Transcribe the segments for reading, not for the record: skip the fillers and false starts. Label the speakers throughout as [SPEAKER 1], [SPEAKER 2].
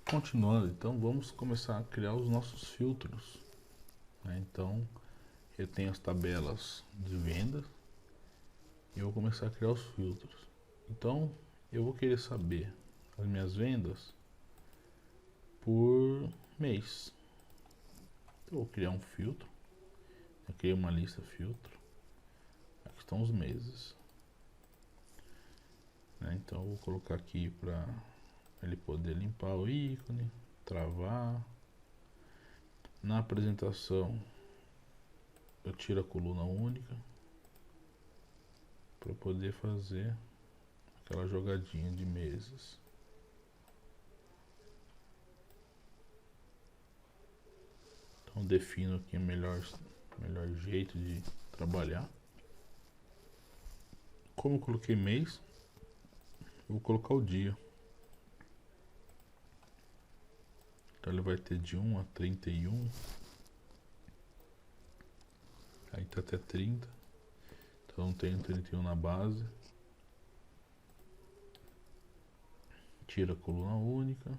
[SPEAKER 1] Continuando, então vamos começar a criar os nossos filtros, né? Então eu tenho as tabelas de vendas e eu vou começar a criar os filtros. Então eu vou querer saber as minhas vendas por mês. Então, eu vou criar um filtro. Eu criei uma lista filtro. Aqui estão os meses, né? Então eu vou colocar aqui para ele poder limpar o ícone, travar. Na apresentação eu tiro a coluna única para poder fazer aquela jogadinha de meses. Então defino aqui o melhor jeito de trabalhar. Como eu coloquei mês, eu vou colocar o dia. Então ele vai ter de 1 a 31. Aí tá até 30. Então tem 31 na base. Tira a coluna única.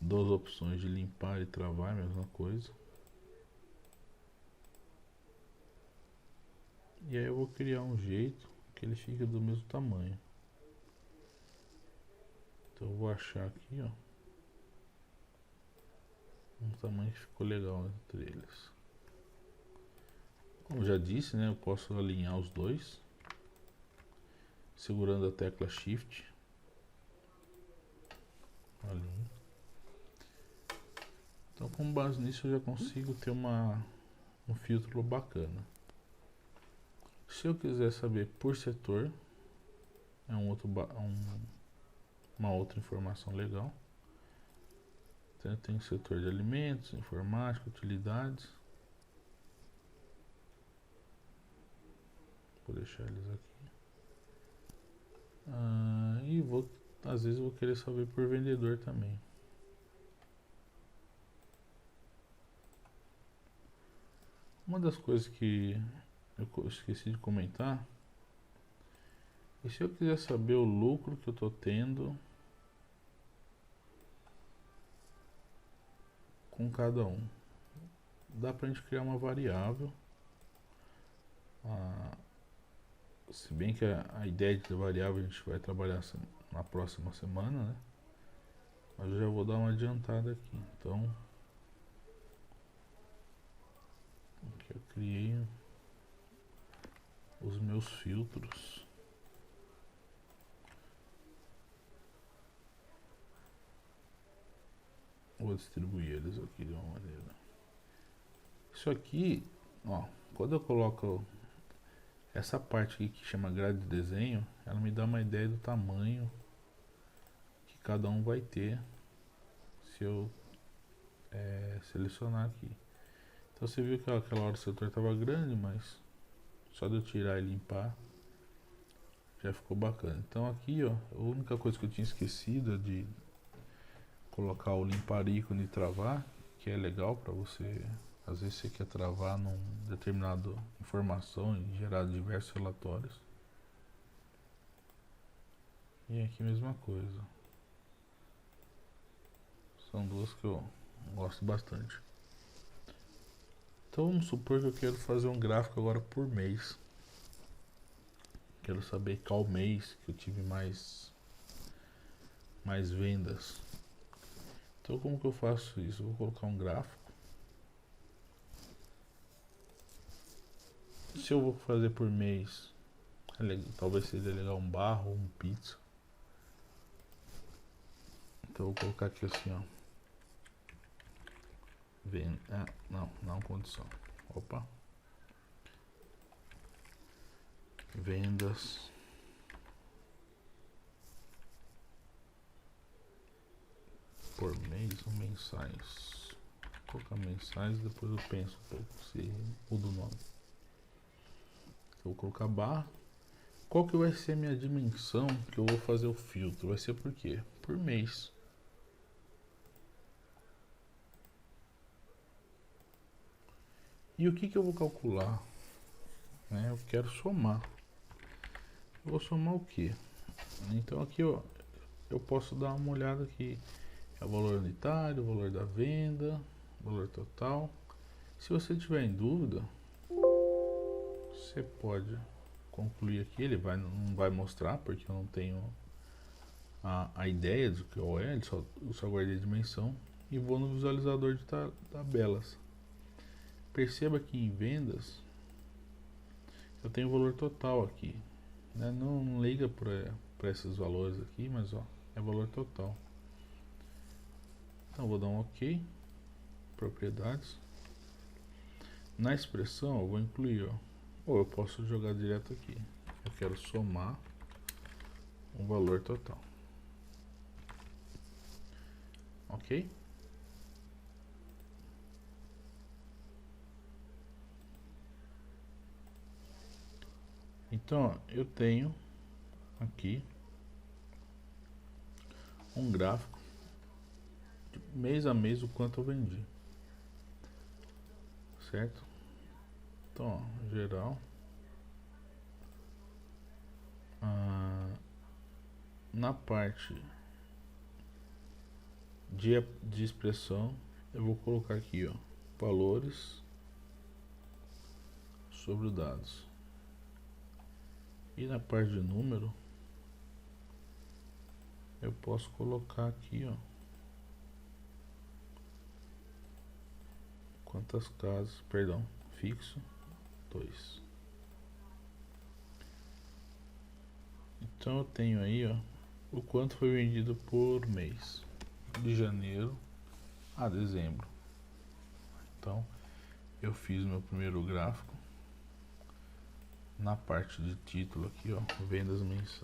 [SPEAKER 1] Duas opções de limpar e travar, mesma coisa. E aí eu vou criar um jeito que ele fique do mesmo tamanho. Então eu vou achar aqui, ó, um tamanho que ficou legal entre eles. Como já disse, né, eu posso alinhar os dois segurando a tecla Shift. Alinho. Então, com base nisso, eu já consigo ter um filtro bacana. Se eu quiser saber por setor, é uma outra informação legal. Então, eu tenho setor de alimentos, informática, utilidades. Vou deixar eles aqui. E às vezes vou querer saber por vendedor também. Uma das coisas que eu esqueci de comentar, e se eu quiser saber o lucro que eu estou tendo com cada um, dá pra gente criar uma variável. Se bem que a ideia de variável a gente vai trabalhar na próxima semana, né? Mas eu já vou dar uma adiantada aqui. Então, aqui eu criei os meus filtros. Vou distribuir eles aqui de uma maneira. Isso aqui, ó, quando eu coloco essa parte aqui que chama grade de desenho, ela me dá uma ideia do tamanho que cada um vai ter se eu selecionar aqui. Então você viu que aquela hora o setor estava grande, mas só de eu tirar e limpar já ficou bacana. Então aqui, ó, a única coisa que eu tinha esquecido é de colocar o limpar ícone e travar, que é legal para você, às vezes você quer travar num determinado informação e gerar diversos relatórios. E aqui mesma coisa. São duas que eu gosto bastante. Então vamos supor que eu quero fazer um gráfico agora por mês. Quero saber qual mês que eu tive mais vendas. Então como que eu faço isso? Eu vou colocar um gráfico. Se eu vou fazer por mês, talvez seja legal um barra ou um pizza. Então eu vou colocar aqui assim, ó. Não condição. Opa. Vendas por mês ou mensais. Vou colocar mensais, depois eu penso um pouco se muda o nome. Eu vou colocar barra. Qual que vai ser a minha dimensão que eu vou fazer o filtro? Vai ser por quê? Por mês. E o que eu vou calcular? Eu quero somar. Eu vou somar o que? Então aqui, ó, eu posso dar uma olhada aqui. É o valor unitário, o valor da venda, o valor total. Se você tiver em dúvida, você pode concluir aqui. Ele não vai mostrar porque eu não tenho a ideia do que é, eu só guardei a dimensão e vou no visualizador de tabelas. Perceba que em vendas eu tenho o valor total aqui, né? Não liga para esses valores aqui, mas ó, é valor total. Então vou dar um OK, propriedades. Na expressão eu vou incluir, ó, ou eu posso jogar direto aqui. Eu quero somar um valor total. OK? Então, ó, eu tenho aqui um gráfico de mês a mês o quanto eu vendi, certo? Então, ó, geral, na parte de expressão eu vou colocar aqui, ó, valores sobre os dados, e na parte de número eu posso colocar aqui, ó, quantas casas, perdão, fixo 2. Então eu tenho aí, ó, o quanto foi vendido por mês, de janeiro a dezembro. Então eu fiz meu primeiro gráfico na parte de título aqui, ó, vendas mensais.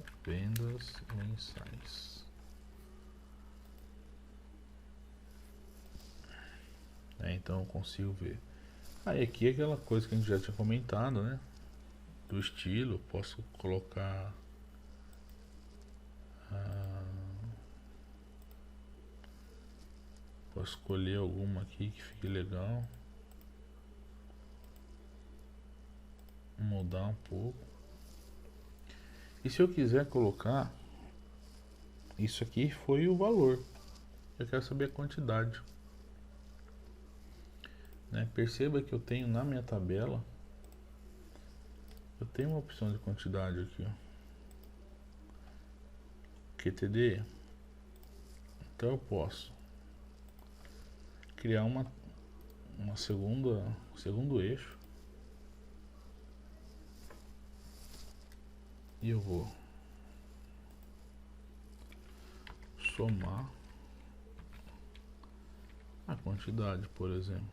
[SPEAKER 1] Então eu consigo ver. Aí aqui é aquela coisa que a gente já tinha comentado, né? Do estilo, posso colocar posso escolher alguma aqui que fique legal, mudar um pouco. E se eu quiser colocar, isso aqui foi o valor, eu quero saber a quantidade, né? Perceba que eu tenho na minha tabela, eu tenho uma opção de quantidade aqui, ó, QTD. Então eu posso criar uma segundo eixo, e eu vou somar a quantidade, por exemplo.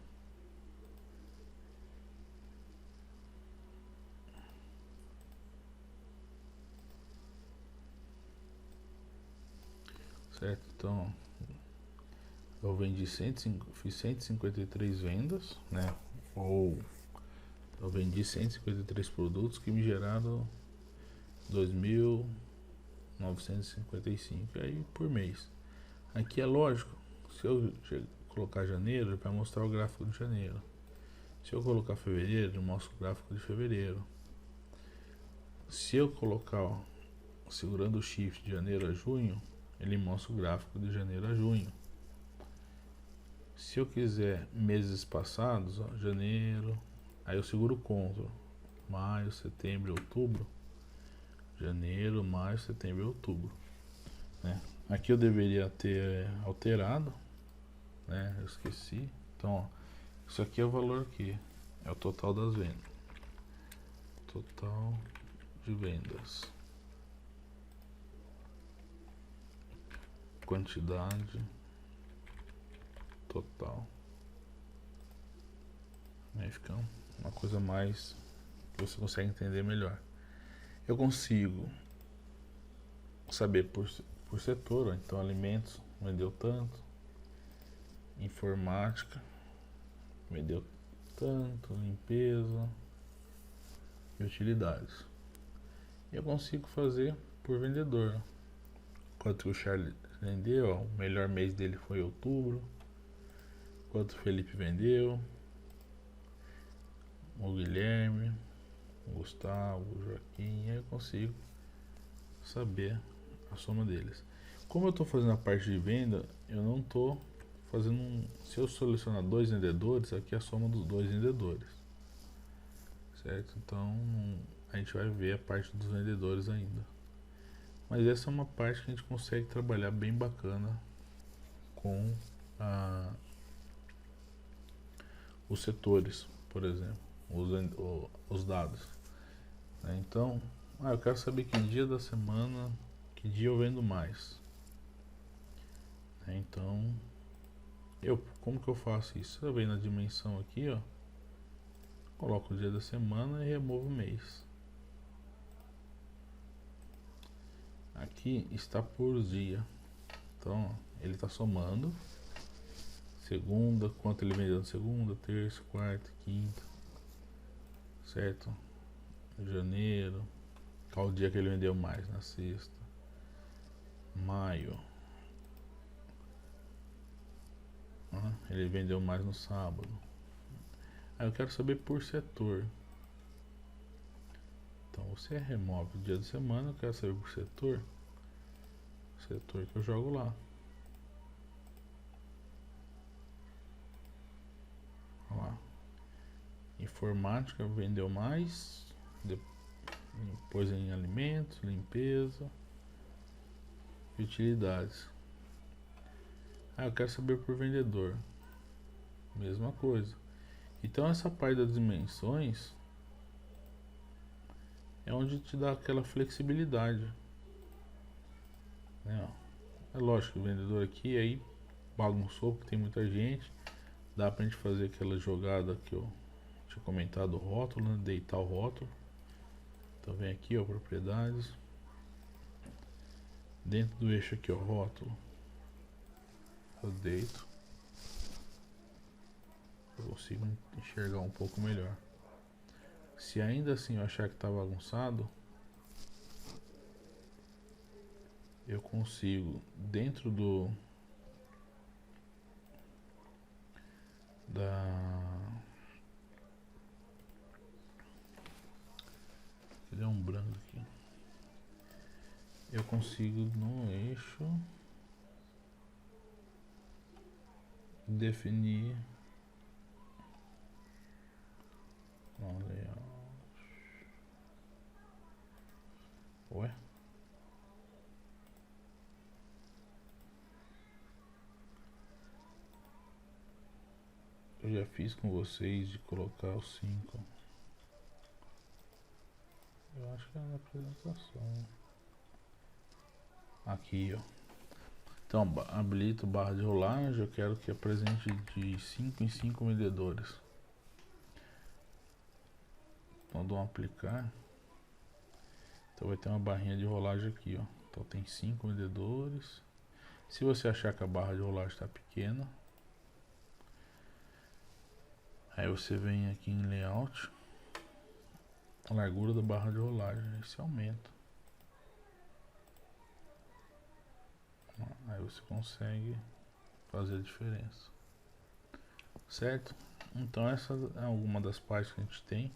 [SPEAKER 1] Certo? Então eu vendi fiz 153 vendas, né? Ou eu vendi 153 produtos que me geraram 2.955 aí por mês. Aqui é lógico, se eu colocar janeiro, ele vai mostrar o gráfico de janeiro. Se eu colocar fevereiro, ele mostra o gráfico de fevereiro. Se eu colocar, ó, segurando o shift de janeiro a junho, ele mostra o gráfico de janeiro a junho. Se eu quiser meses passados, ó, janeiro, aí eu seguro o Ctrl, maio, setembro, outubro, janeiro, maio, setembro e outubro, né? Aqui eu deveria ter alterado, né? Eu esqueci. Então, ó, isso aqui é o valor aqui, é o total das vendas, total de vendas, quantidade total. Aí fica uma coisa mais que você consegue entender melhor. Eu consigo saber por setor, então alimentos vendeu tanto, informática vendeu tanto, limpeza e utilidades. Eu consigo fazer por vendedor. Quanto o Charles vendeu, ó, o melhor mês dele foi outubro. Quanto o Felipe vendeu, o Guilherme, o Gustavo, o Joaquim, aí eu consigo saber a soma deles. Como eu estou fazendo a parte de venda, eu não tô fazendo se eu selecionar dois vendedores, aqui é a soma dos dois vendedores, certo? Então a gente vai ver a parte dos vendedores ainda, mas essa é uma parte que a gente consegue trabalhar bem bacana com os setores, por exemplo, os dados, né? Então, eu quero saber que dia da semana, que dia eu vendo mais, né? Então, como que eu faço isso? Eu venho na dimensão aqui, ó, coloco o dia da semana e removo o mês. Aqui está por dia, então ó, ele está somando segunda, quanto ele vendeu na segunda, terça, quarta, quinta, certo? Janeiro, qual dia que ele vendeu mais? Na sexta. Maio, ele vendeu mais no sábado. Aí eu quero saber por setor. Então você remove o dia de semana, eu quero saber por setor. Setor que eu jogo lá. Olha lá. Informática vendeu mais. Depois em alimentos, limpeza e utilidades. Eu quero saber por vendedor. Mesma coisa. Então essa parte das dimensões é onde te dá aquela flexibilidade, né? É lógico que o vendedor aqui aí bagunçou porque tem muita gente. Dá pra gente fazer aquela jogada que eu tinha comentado, o rótulo, né? Deitar o rótulo. Então vem aqui, ó, propriedades. Dentro do eixo aqui, ó, rótulo. Eu deito. Eu consigo enxergar um pouco melhor. Se ainda assim eu achar que tá bagunçado, eu consigo, dentro deu um branco aqui. Eu consigo no eixo definir layout. Ué? Eu já fiz com vocês de colocar os 5. Eu acho que é na apresentação. Aqui, ó. Então, habilito barra de rolagem. Eu quero que apresente de 5 em 5 vendedores. Então, dou um aplicar. Então, vai ter uma barrinha de rolagem aqui, ó. Então, tem 5 vendedores. Se você achar que a barra de rolagem está pequena, aí você vem aqui em layout, a largura da barra de rolagem, esse aumenta. Aí você consegue fazer a diferença, certo? Então essa é alguma das partes que a gente tem,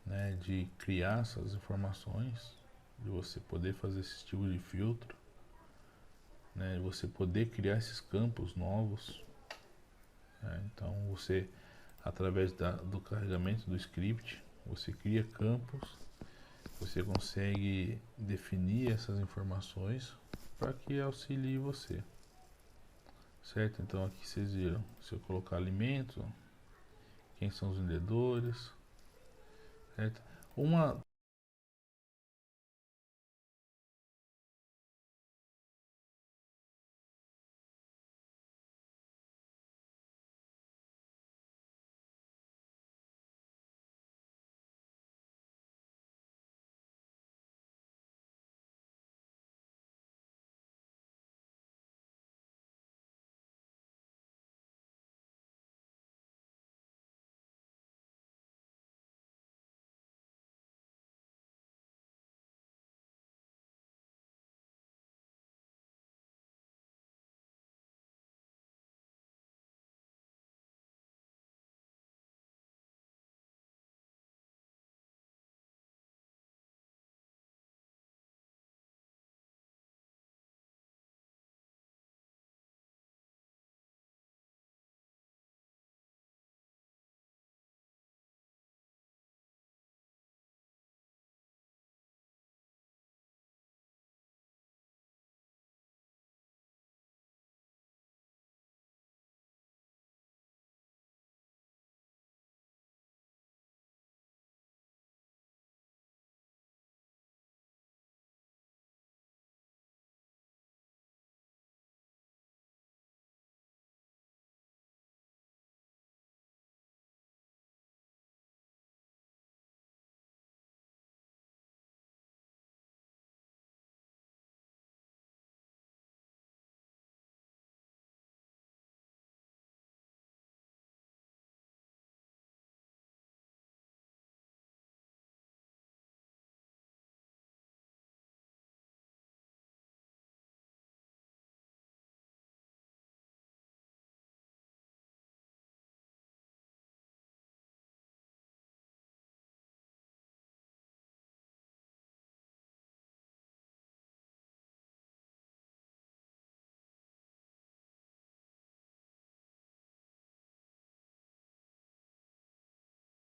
[SPEAKER 1] né, de criar essas informações, de você poder fazer esse tipo de filtro, né, de você poder criar esses campos novos, né? Então você, através do carregamento do script, você cria campos, você consegue definir essas informações para que auxilie você, certo? Então aqui vocês viram, se eu colocar alimento, quem são os vendedores, certo? Uma